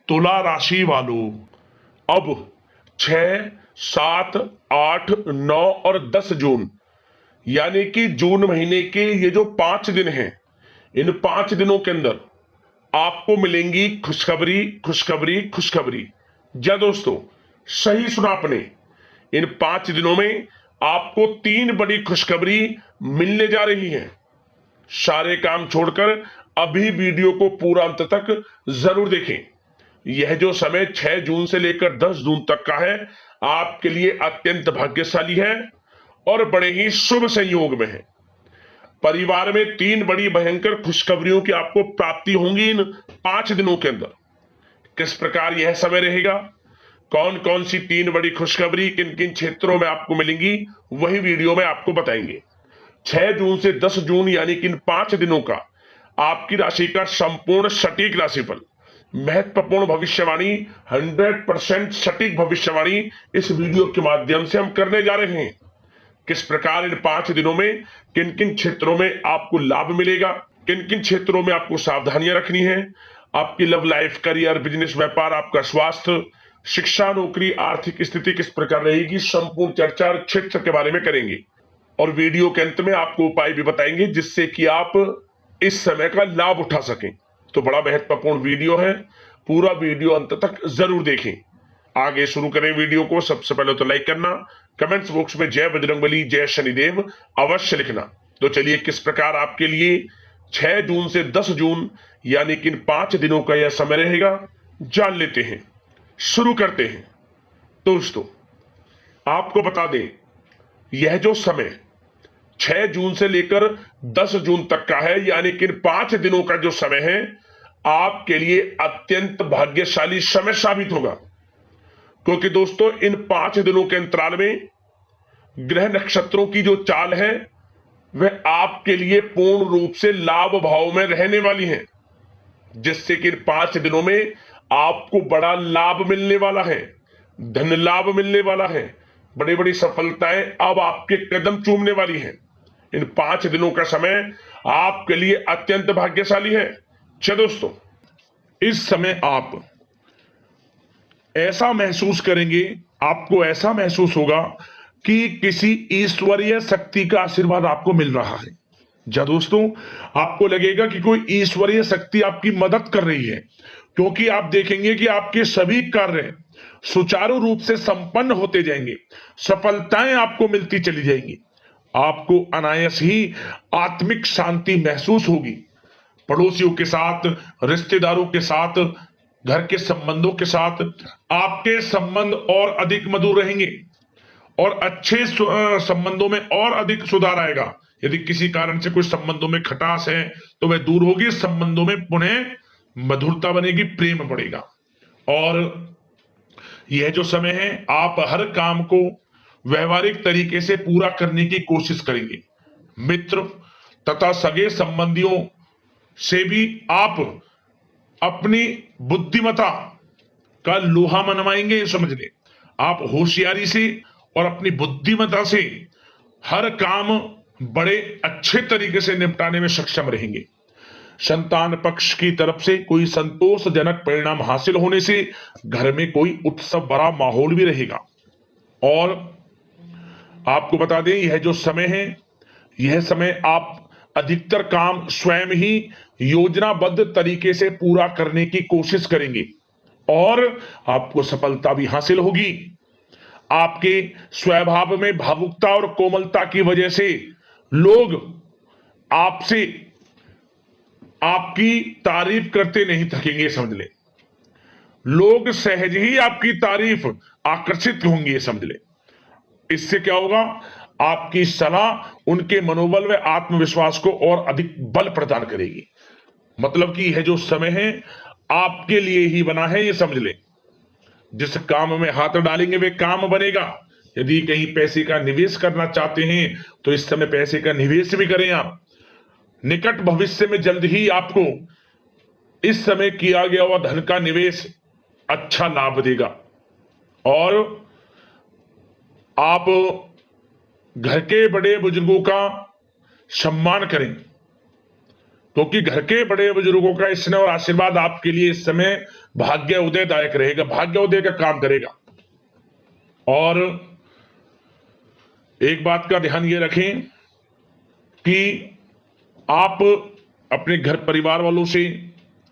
तुला राशि वालों, अब 6, 7, 8, 9 और 10 जून यानी कि जून महीने के ये जो 5 दिन हैं, इन 5 दिनों के अंदर आपको मिलेंगी खुशखबरी खुशखबरी खुशखबरी। जी दोस्तों, सही सुना आपने। इन 5 दिनों में आपको 3 बड़ी खुशखबरी मिलने जा रही हैं। सारे काम छोड़कर अभी वीडियो को पूरा अंत तक जरूर देखें। यह जो समय 6 जून से लेकर 10 जून तक का है, आपके लिए अत्यंत भाग्यशाली है और बड़े ही शुभ संयोग में है। परिवार में 3 बड़ी भयंकर खुशखबरियों की आपको प्राप्ति होंगी इन 5 दिनों के अंदर। किस प्रकार यह समय रहेगा, कौन कौन सी 3 बड़ी खुशखबरी किन किन क्षेत्रों में आपको मिलेंगी, वही वीडियो में आपको बताएंगे। 6 जून से 10 जून यानी कि इन 5 दिनों का आपकी राशि का संपूर्ण सटीक राशिफल, महत्वपूर्ण भविष्यवाणी, 100% सटीक भविष्यवाणी इस वीडियो के माध्यम से हम करने जा रहे हैं। किस प्रकार इन 5 दिनों में किन किन क्षेत्रों में आपको लाभ मिलेगा, किन किन क्षेत्रों में आपको सावधानियां रखनी है, आपकी लव लाइफ, करियर, बिजनेस, व्यापार, आपका स्वास्थ्य, शिक्षा, नौकरी, आर्थिक स्थिति किस प्रकार रहेगी, संपूर्ण चर्चा क्षेत्र के बारे में करेंगे। और वीडियो के अंत में आपको उपाय भी बताएंगे जिससे कि आप इस समय का लाभ उठा सकें। तो बड़ा महत्वपूर्ण वीडियो है, पूरा वीडियो अंत तक जरूर देखें। आगे शुरू करें वीडियो को। सबसे पहले तो लाइक करना, कमेंट्स बॉक्स में जय बजरंगबली, जय शनिदेव अवश्य लिखना। तो चलिए, किस प्रकार आपके लिए 6 जून से 10 जून यानी कि इन 5 दिनों का यह समय रहेगा, जान लेते हैं। शुरू करते हैं। दोस्तों, आपको बता दें, यह जो समय 6 जून से लेकर 10 जून तक का है, यानी कि इन 5 दिनों का जो समय है, आपके लिए अत्यंत भाग्यशाली समय साबित होगा। क्योंकि दोस्तों, इन 5 दिनों के अंतराल में ग्रह नक्षत्रों की जो चाल है वह आपके लिए पूर्ण रूप से लाभ भाव में रहने वाली है, जिससे कि इन 5 दिनों में आपको बड़ा लाभ मिलने वाला है, धन लाभ मिलने वाला है, बड़ी बड़ी सफलताएं अब आपके कदम चूमने वाली हैं। इन 5 दिनों का समय आपके लिए अत्यंत भाग्यशाली है। चलो दोस्तों, इस समय आप ऐसा महसूस करेंगे, आपको ऐसा महसूस होगा कि किसी ईश्वरीय शक्ति का आशीर्वाद आपको मिल रहा है। जा दोस्तों, आपको लगेगा कि कोई ईश्वरीय शक्ति आपकी मदद कर रही है, क्योंकि आप देखेंगे कि आपके सभी कार्य सुचारू रूप से संपन्न होते जाएंगे, सफलताएं आपको मिलती चली जाएंगी, आपको अनायास ही आत्मिक शांति महसूस होगी। पड़ोसियों के साथ, रिश्तेदारों के साथ, घर के संबंधों के साथ आपके संबंध और अधिक मधुर रहेंगे और अच्छे संबंधों में और अधिक सुधार आएगा। यदि किसी कारण से कुछ संबंधों में खटास है तो वह दूर होगी, संबंधों में पुनः मधुरता बनेगी, प्रेम बढ़ेगा। और यह जो समय है, आप हर काम को व्यवहारिक तरीके से पूरा करने की कोशिश करेंगे। मित्र तथा सगे संबंधियों से भी आप अपनी बुद्धिमत्ता का लोहा मनवाएंगे। समझ ले, आप होशियारी से और अपनी बुद्धिमत्ता से हर काम बड़े अच्छे तरीके से निपटाने में सक्षम रहेंगे। संतान पक्ष की तरफ से कोई संतोषजनक परिणाम हासिल होने से घर में कोई उत्सव भरा माहौल भी रहेगा। और आपको बता दें, यह जो समय है, यह समय आप अधिकतर काम स्वयं ही योजनाबद्ध तरीके से पूरा करने की कोशिश करेंगे और आपको सफलता भी हासिल होगी। आपके स्वभाव में भावुकता और कोमलता की वजह से लोग आपसे आपकी तारीफ करते नहीं थकेंगे। समझ ले, लोग सहज ही आपकी तारीफ आकर्षित होंगे। समझ ले, इससे क्या होगा, आपकी सलाह उनके मनोबल व आत्मविश्वास को और अधिक बल प्रदान करेगी। मतलब कि यह जो समय है आपके लिए ही बना है, ये समझ ले। जिस काम में हाथ डालेंगे वे काम बनेगा। यदि कहीं पैसे का निवेश करना चाहते हैं तो इस समय पैसे का निवेश भी करें आप। निकट भविष्य में जल्द ही आपको इस समय किया गया हुआ धन का निवेश अच्छा लाभ देगा। और आप घर के बड़े बुजुर्गों का सम्मान करें, क्योंकि घर के बड़े बुजुर्गों का स्नेह और आशीर्वाद आपके लिए इस समय भाग्य उदयदायक रहेगा, भाग्य उदय का काम करेगा। और एक बात का ध्यान ये रखें कि आप अपने घर परिवार वालों से,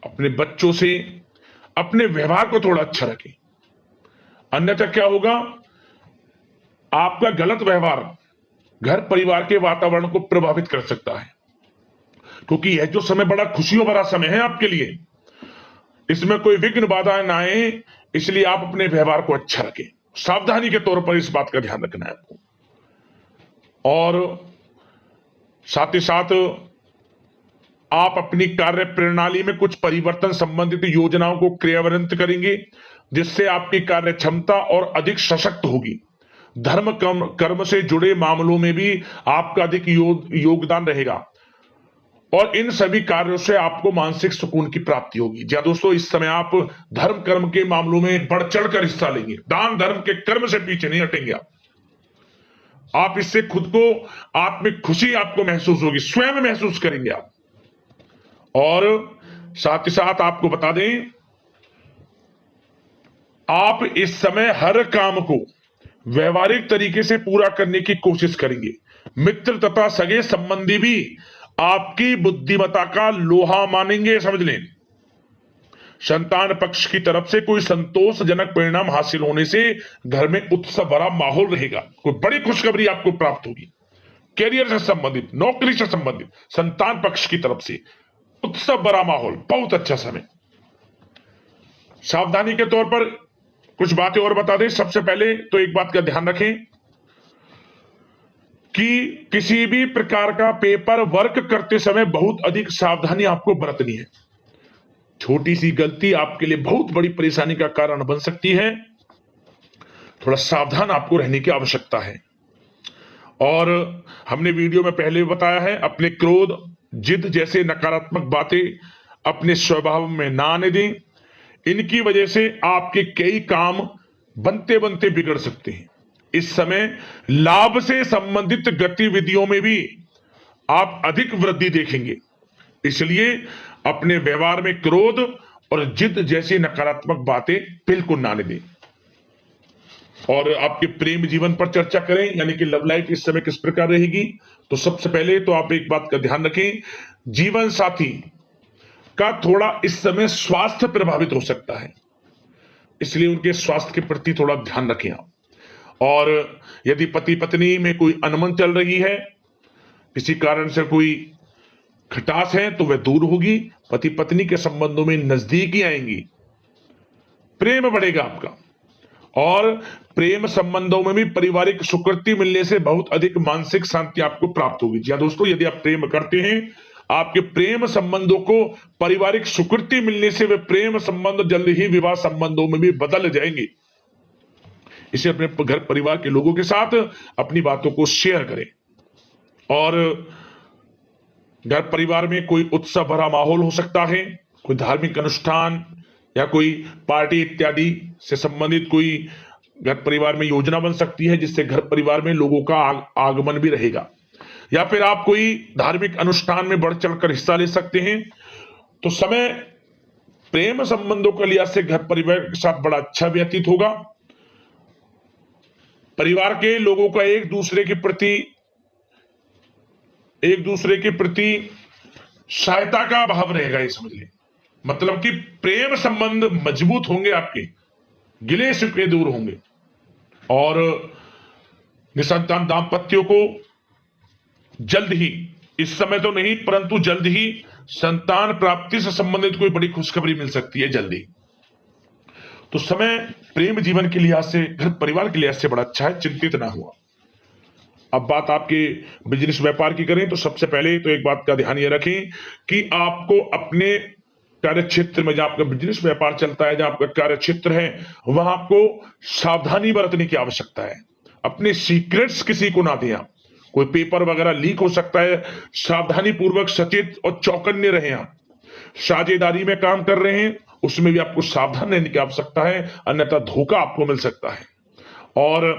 अपने बच्चों से अपने व्यवहार को थोड़ा अच्छा रखें, अन्यथा क्या होगा, आपका गलत व्यवहार घर परिवार के वातावरण को प्रभावित कर सकता है। क्योंकि यह जो समय बड़ा खुशियों भरा समय है आपके लिए, इसमें कोई विघ्न बाधा ना आए, इसलिए आप अपने व्यवहार को अच्छा रखें। सावधानी के तौर पर इस बात का ध्यान रखना है आपको। और साथ ही साथ आप अपनी कार्य प्रणाली में कुछ परिवर्तन संबंधित योजनाओं को क्रियान्वित करेंगे, जिससे आपकी कार्य क्षमता और अधिक सशक्त होगी। धर्म कर्म से जुड़े मामलों में भी आपका अधिक योगदान रहेगा और इन सभी कार्यों से आपको मानसिक सुकून की प्राप्ति होगी। जी दोस्तों, इस समय आप धर्म कर्म के मामलों में बढ़ चढ़कर हिस्सा लेंगे, दान धर्म के कर्म से पीछे नहीं हटेंगे आप इससे खुद को आत्मिक खुशी आपको महसूस होगी, स्वयं महसूस करेंगे आप। और साथ ही साथ आपको बता दें, आप इस समय हर काम को व्यवहारिक तरीके से पूरा करने की कोशिश करेंगे। मित्र तथा सगे संबंधी भी आपकी बुद्धिमत्ता का लोहा मानेंगे, समझ लें। संतान पक्ष की तरफ से कोई संतोषजनक परिणाम हासिल होने से घर में उत्सव भरा माहौल रहेगा। कोई बड़ी खुशखबरी आपको प्राप्त होगी, कैरियर से संबंधित, नौकरी से संबंधित, संतान पक्ष की तरफ से उत्सव भरा माहौल, बहुत अच्छा समय। सावधानी के तौर पर कुछ बातें और बता दें। सबसे पहले तो एक बात का ध्यान रखें कि किसी भी प्रकार का पेपर वर्क करते समय बहुत अधिक सावधानी आपको बरतनी है। छोटी सी गलती आपके लिए बहुत बड़ी परेशानी का कारण बन सकती है, थोड़ा सावधान आपको रहने की आवश्यकता है। और हमने वीडियो में पहले भी बताया है, अपने क्रोध, जिद जैसे नकारात्मक बातें अपने स्वभाव में ना आने दें। इनकी वजह से आपके कई काम बनते बनते बिगड़ सकते हैं। इस समय लाभ से संबंधित गतिविधियों में भी आप अधिक वृद्धि देखेंगे, इसलिए अपने व्यवहार में क्रोध और जिद जैसी नकारात्मक बातें बिल्कुल ना आने दें। और आपके प्रेम जीवन पर चर्चा करें, यानी कि लव लाइफ इस समय किस प्रकार रहेगी। तो सबसे पहले तो आप एक बात का ध्यान रखें, जीवन साथी का थोड़ा इस समय स्वास्थ्य प्रभावित हो सकता है, इसलिए उनके स्वास्थ्य के प्रति थोड़ा ध्यान रखें आप। और यदि पति पत्नी में कोई अनबन चल रही है, किसी कारण से कोई खटास है, तो वह दूर होगी। पति पत्नी के संबंधों में नजदीकी आएंगी, प्रेम बढ़ेगा आपका। और प्रेम संबंधों में भी पारिवारिक स्वीकृति मिलने से बहुत अधिक मानसिक शांति आपको प्राप्त होगी। जी दोस्तों, यदि आप प्रेम करते हैं, आपके प्रेम संबंधों को पारिवारिक स्वीकृति मिलने से वे प्रेम संबंध जल्द ही विवाह संबंधों में भी बदल जाएंगे। इसे अपने घर परिवार के लोगों के साथ अपनी बातों को शेयर करें। और घर परिवार में कोई उत्सव भरा माहौल हो सकता है, कोई धार्मिक अनुष्ठान या कोई पार्टी इत्यादि से संबंधित कोई घर परिवार में योजना बन सकती है, जिससे घर परिवार में लोगों का आगमन भी रहेगा। या फिर आप कोई धार्मिक अनुष्ठान में बढ़ चढ़कर हिस्सा ले सकते हैं। तो समय प्रेम संबंधों के लिहाज से घर परिवार के साथ बड़ा अच्छा व्यतीत होगा। परिवार के लोगों का एक दूसरे के प्रति सहायता का भाव रहेगा, ये समझ लें। मतलब कि प्रेम संबंध मजबूत होंगे, आपके गिले शिकवे दूर होंगे। और निसंतान दाम्पत्यों को जल्द ही, इस समय तो नहीं परंतु जल्द ही संतान प्राप्ति से संबंधित कोई बड़ी खुशखबरी मिल सकती है जल्दी। तो समय प्रेम जीवन के लिहाज से, घर परिवार के लिहाज से बड़ा अच्छा है, चिंतित ना हुआ। अब बात आपके बिजनेस व्यापार की करें, तो सबसे पहले तो एक बात का ध्यान ये रखें कि आपको अपने कार्य क्षेत्र में, जहां आपका बिजनेस व्यापार चलता है, जहां आपका कार्य क्षेत्र है, वहां आपको सावधानी बरतने की आवश्यकता है। अपने सीक्रेट्स किसी को ना दें आप। कोई पेपर वगैरह लीक हो सकता है, सावधानी पूर्वक सचेत और चौकन्ने रहें आप। साझेदारी में काम कर रहे हैं, उसमें भी आपको सावधान रहने की आवश्यकता है, अन्यथा धोखा आपको मिल सकता है। और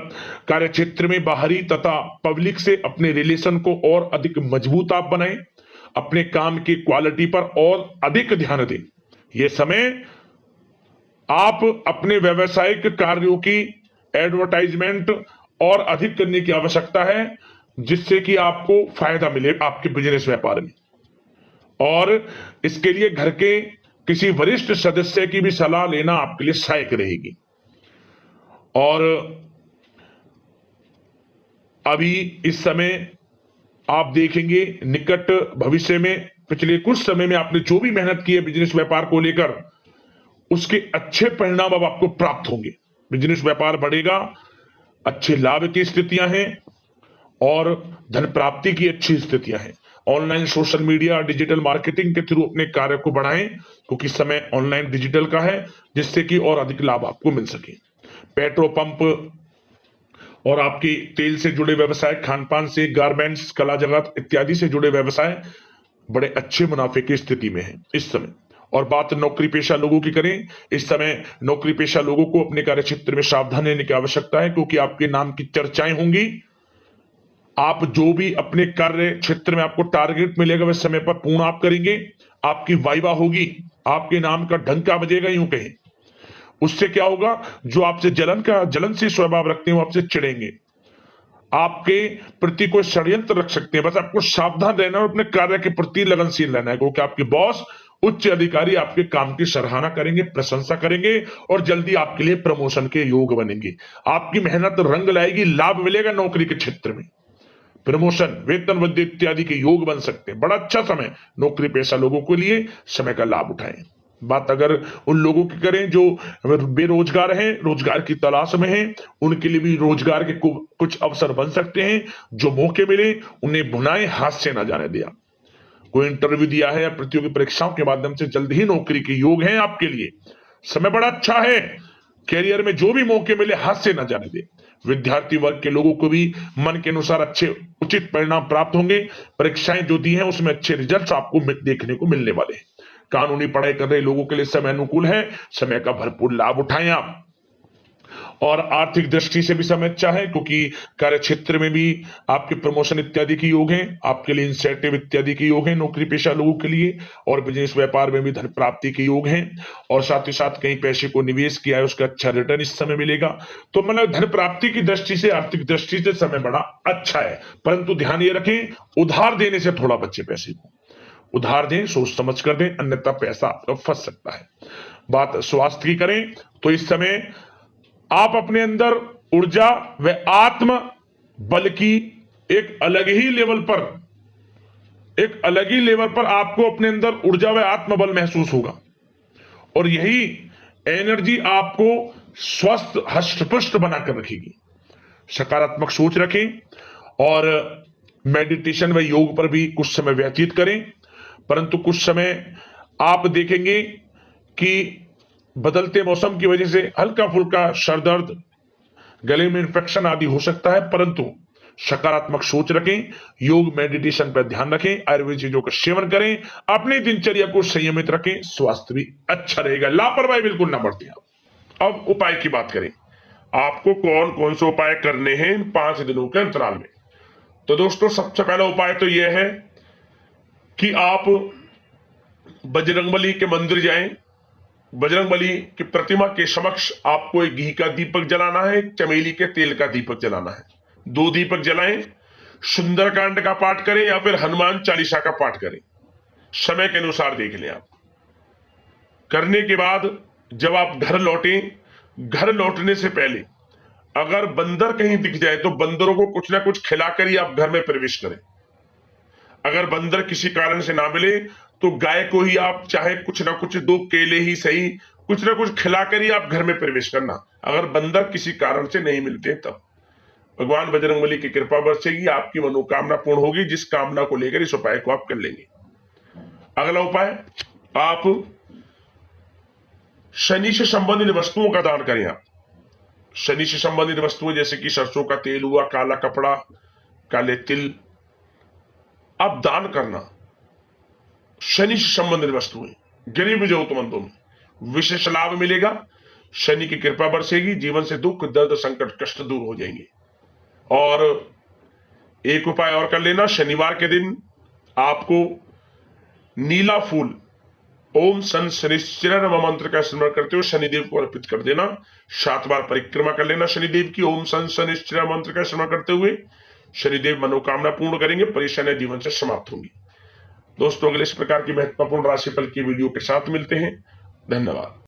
कार्य क्षेत्र में बाहरी तथा पब्लिक से अपने रिलेशन को और अधिक मजबूत आप बनाएं। अपने काम की क्वालिटी पर और अधिक ध्यान दें। यह समय आप अपने व्यावसायिक कार्यों की एडवर्टाइजमेंट और अधिक करने की आवश्यकता है, जिससे कि आपको फायदा मिले आपके बिजनेस व्यापार में। और इसके लिए घर के किसी वरिष्ठ सदस्य की भी सलाह लेना आपके लिए सहायक रहेगी। और अभी इस समय आप देखेंगे निकट भविष्य में, पिछले कुछ समय में आपने जो भी मेहनत की है बिजनेस व्यापार को लेकर, उसके अच्छे परिणाम अब आपको प्राप्त होंगे। बिजनेस व्यापार बढ़ेगा, अच्छे लाभ की स्थितियां हैं और धन प्राप्ति की अच्छी स्थितियां हैं। Online social media digital marketing के थ्रू अपने कार्य को बढ़ाएं, क्योंकि समय ऑनलाइन डिजिटल का है, जिससे कि और अधिक लाभ आपको मिल सके। पेट्रोल पंप और आपकी तेल से जुड़े व्यवसाय, खान पान से, गारमेंट्स, कला जगत इत्यादि से जुड़े व्यवसाय बड़े अच्छे मुनाफे की स्थिति में है इस समय। और बात नौकरी पेशा लोगों की करें, इस समय नौकरी पेशा लोगों को अपने कार्य क्षेत्र में सावधान रहने की आवश्यकता है, क्योंकि आपके नाम की चर्चाएं होंगी। आप जो भी अपने कार्य क्षेत्र में आपको टारगेट मिलेगा वह समय पर पूर्ण आप करेंगे, आपकी वाइवा होगी, आपके नाम का डंका बजेगा, यूं कहें। उससे क्या होगा, जो आपसे जलनशील स्वभाव रखते हैं वो आपसे चिढ़ेंगे, आपके प्रति कोई षड्यंत्र रख सकते हैं। बस आपको सावधान रहना और अपने कार्य के प्रति लगनशील रहना है, क्योंकि आपके बॉस उच्च अधिकारी आपके काम की सराहना करेंगे, प्रशंसा करेंगे और जल्दी आपके लिए प्रमोशन के योग बनेंगे। आपकी मेहनत रंग लाएगी, लाभ मिलेगा नौकरी के क्षेत्र में, प्रमोशन, वेतन वृद्धि इत्यादि के योग बन सकते हैं। बड़ा अच्छा समय नौकरी पेशा लोगों के लिए, समय का लाभ उठाएं। बात अगर उन लोगों की करें जो बेरोजगार हैं, रोजगार की तलाश में हैं, उनके लिए भी रोजगार के कुछ अवसर बन सकते हैं। जो मौके मिले उन्हें भुनाएं, हाथ से ना जाने दिया। कोई इंटरव्यू दिया है या प्रतियोगी परीक्षाओं के माध्यम से जल्द ही नौकरी के योग हैं आपके लिए, समय बड़ा अच्छा है। कैरियर में जो भी मौके मिले हाथ से न जाने दे। विद्यार्थी वर्ग के लोगों को भी मन के अनुसार अच्छे उचित परिणाम प्राप्त होंगे। परीक्षाएं जो दी हैं उसमें अच्छे रिजल्ट्स आपको देखने को मिलने वाले हैं। कानूनी पढ़ाई कर रहे लोगों के लिए समय अनुकूल है, समय का भरपूर लाभ उठाएं आप। और आर्थिक दृष्टि से भी समय अच्छा है, क्योंकि कार्य क्षेत्र में भी आपके प्रमोशन इत्यादि के योग हैं, आपके लिए इंसेंटिव इत्यादि के योग हैं नौकरी पेशा लोगों के लिए। और बिजनेस व्यापार में भी धन प्राप्ति के योग हैं, और साथ ही साथ कहीं पैसे को निवेश किया है उसका अच्छा रिटर्न इस समय मिलेगा। तो मतलब धन प्राप्ति की दृष्टि से, आर्थिक दृष्टि से समय बड़ा अच्छा है। परंतु ध्यान ये रखें, उधार देने से थोड़ा बचे। पैसे को उधार दें, सोच समझ कर दें, अन्यथा पैसा आपका फंस सकता है। बात स्वास्थ्य की करें तो इस समय आप अपने अंदर ऊर्जा व आत्म बल की एक अलग ही लेवल पर आपको अपने अंदर ऊर्जा व आत्म बल महसूस होगा। और यही एनर्जी आपको स्वस्थ हष्टपुष्ट बनाकर रखेगी। सकारात्मक सोच रखें और मेडिटेशन व योग पर भी कुछ समय व्यतीत करें। परंतु कुछ समय आप देखेंगे कि बदलते मौसम की वजह से हल्का फुल्का सर दर्द, गले में इंफेक्शन आदि हो सकता है, परंतु सकारात्मक सोच रखें, योग मेडिटेशन पर ध्यान रखें, आयुर्वेद चीजों का सेवन करें, अपनी दिनचर्या को संयमित रखें, स्वास्थ्य भी अच्छा रहेगा। लापरवाही बिल्कुल ना बरतें। अब उपाय की बात करें, आपको कौन कौन से उपाय करने हैं 5 दिनों के अंतराल में। तो दोस्तों सबसे पहला उपाय तो यह है कि आप बजरंगबली के मंदिर जाएं। बजरंगबली की प्रतिमा के समक्ष आपको एक घी का दीपक जलाना है, चमेली के तेल का दीपक जलाना है। 2 दीपक जलाएं, सुंदरकांड का पाठ करें या फिर हनुमान चालीसा का पाठ करें, समय के अनुसार देख लें आप। करने के बाद जब आप घर लौटें, घर लौटने से पहले अगर बंदर कहीं दिख जाए तो बंदरों को कुछ ना कुछ खिलाकर ही आप घर में प्रवेश करें। अगर बंदर किसी कारण से ना मिले तो गाय को ही आप चाहे कुछ ना कुछ 2 केले ही सही, कुछ ना कुछ खिलाकर ही आप घर में प्रवेश करना, अगर बंदर किसी कारण से नहीं मिलते तब। भगवान बजरंगबली की कृपा बरसेगी, आपकी मनोकामना पूर्ण होगी, जिस कामना को लेकर इस उपाय को आप कर लेंगे। अगला उपाय, आप शनि से संबंधित वस्तुओं का दान करें। आप शनि से संबंधित वस्तुएं जैसे कि सरसों का तेल हुआ, काला कपड़ा, काले तिल, आप दान करना। शनि से संबंधित वस्तुएं गरीब जरूरतमंदों में विशेष लाभ मिलेगा, शनि की कृपा बरसेगी, जीवन से दुख दर्द संकट कष्ट दूर हो जाएंगे। और एक उपाय और कर लेना, शनिवार के दिन आपको नीला फूल ओम सन शनिश्चर नमः मंत्र का स्मरण करते हुए शनिदेव को अर्पित कर देना। 7 बार परिक्रमा कर लेना शनिदेव की ओम सन शनिश्चर मंत्र का स्मरण करते हुए। शनिदेव मनोकामना पूर्ण करेंगे, परेशानियां जीवन से समाप्त होंगी। दोस्तों, अगले इस प्रकार की महत्वपूर्ण राशिफल की वीडियो के साथ मिलते हैं। धन्यवाद।